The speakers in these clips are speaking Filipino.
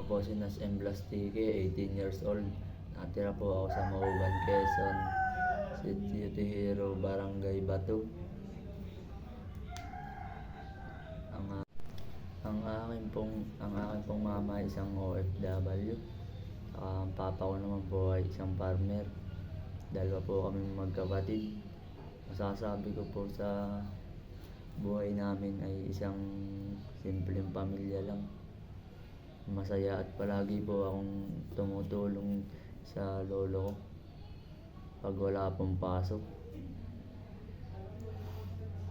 po si Nas M. Blastique, 18 years old. Natira po ako sa Mauban, Quezon, City Hero, Barangay Batu. Ang aking pong mama ay isang OFW. Ang papa ko naman po ay isang farmer. Dalawa po kami magkapatid. Masasabi ko po sa buhay namin ay isang simpleng pamilya lang. Masaya at palagi po akong tumutulong sa lolo ko pag wala pong pasok.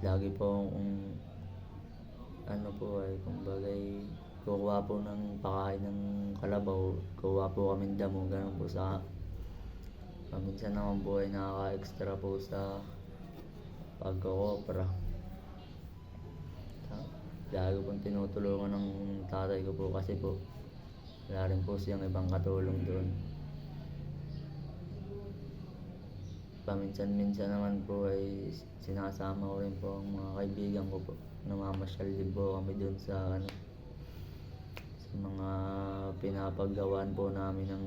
Lagi po akong kumbagay kukuha po ng pakain ng kalabaw, kukuha po kami damo, ganun po sa paminsan naman po ay nakaka-extra po sa pagkokopra. Lagi pong tinutulungan ng tatay ko po kasi po wala rin po siyang ibang katulong doon. Paminsan-minsan naman po ay sinasama ko rin po ang mga kaibigan ko po. Namamasyal din po kami doon sa mga pinapagawaan po namin ng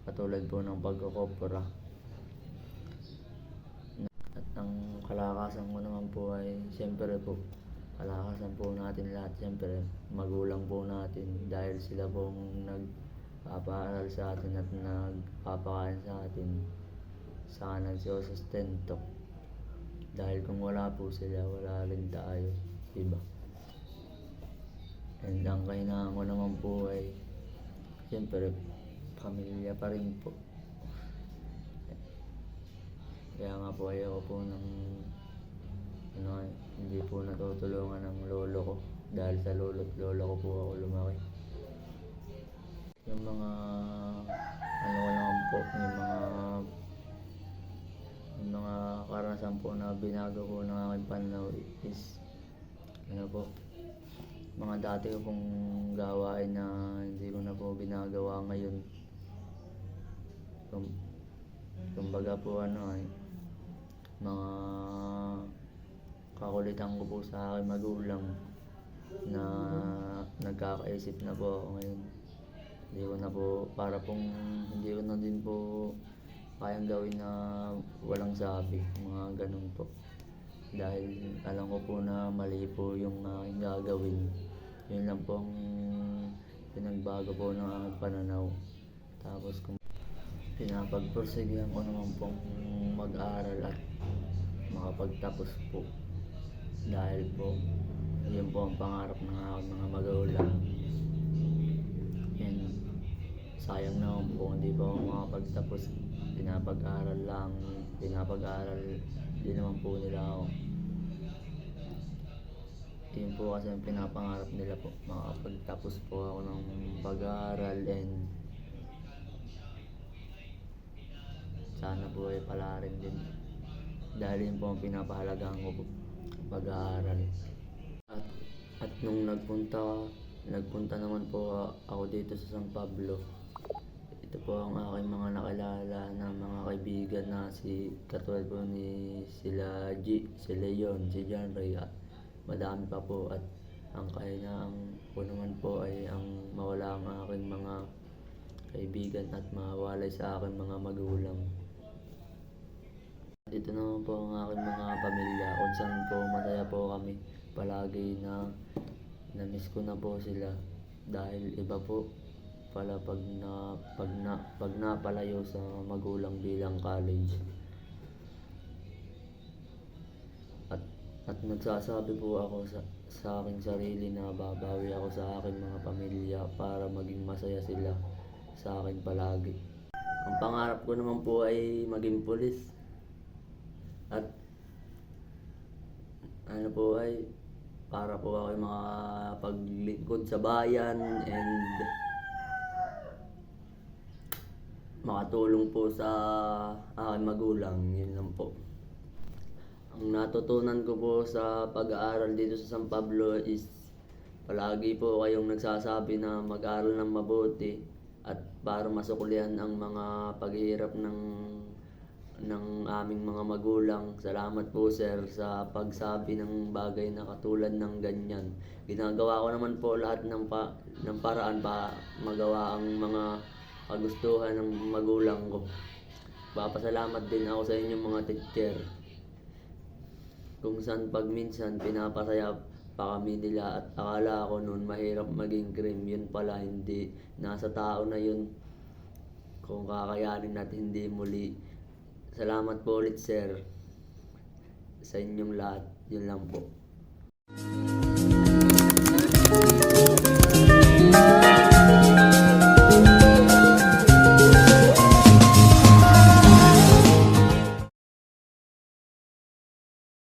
katulad po ng pagkokopra. At ang kalakasan ko naman po ay siyempre po, kalakasan po natin lahat siyempre magulang po natin, dahil sila pong nagpapaaral sa atin at nagpapakain sa atin, saka nagsusustento. Dahil kung wala po sila, wala rin tayo, diba? And ang kailangan ko naman po ay siyempre pamilya pa rin po. Kaya nga po ayoko po hindi po natutulungan ng lolo ko, dahil sa lolo't lola ko po ako lumaki. Yung mga ko naman po, yung mga karanasan po na binago ko ng aking pananaw is mga dati ko pong gawain na hindi ko na po ginagawa ngayon. Kumbaga po mga kakulitan ko po sa aking magulang na nagkakaisip na po ako ngayon. Hindi ko na din po kayang gawin na walang sabi, mga ganun po. Dahil alam ko po na mali po yung aking gagawin. Yun lang po ang pinagbago po ng aking pananaw. Tapos kung pinapagpursigihan ko naman pong mag-aral at makapagtapos po, dahil po yun po ang pangarap ng aking mga magulang. And sayang naman po hindi po ako makapagtapos. Pinapag-aral din naman po nila ako. Yun po kasi ang pinapangarap nila po, makapagtapos po ako ng pag-aaral, and sana po ay pala rin din, dahil yun po ang pinapahalagahan ko po, pag-aaral. At nung nagpunta naman po ako dito sa San Pablo, ito po ang aking mga nakilala na mga kaibigan na katulad po ni sila G, si Leon, si John Ray, at madami pa po. At ang kahinaan ko naman po ay ang mawala ang aking mga kaibigan at mawalay sa aking mga magulang. Dito naman po ang aking mga pamilya, kung saan po masaya po kami palagi, na na-miss ko na po sila, dahil iba po pala pag napalayo sa magulang bilang college. At nagsasabi po ako sa aking sarili na babawi ako sa aking mga pamilya para maging masaya sila sa akin palagi. Ang pangarap ko naman po ay maging pulis. At para po ako makapaglingkod sa bayan and makatulong po sa aking magulang. Yun lang po. Ang natutunan ko po sa pag-aaral dito sa San Pablo is palagi po kayong nagsasabi na mag-aaral ng mabuti at para masuklihan ang mga paghihirap ng ng aming mga magulang. Salamat po sir sa pagsabi ng bagay na katulad ng ganyan. Ginagawa ko naman po lahat ng paraan para magawa ang mga kagustuhan ng magulang ko. Papasalamat din ako sa inyong mga teacher. Kung saan pag minsan pinapasaya pa kami nila at akala ko noon mahirap maging cream, yun pala hindi. Nasa tao na yun kung kakayanin at hindi muli. Salamat po ulit sir sa inyong lahat. Yun lang po.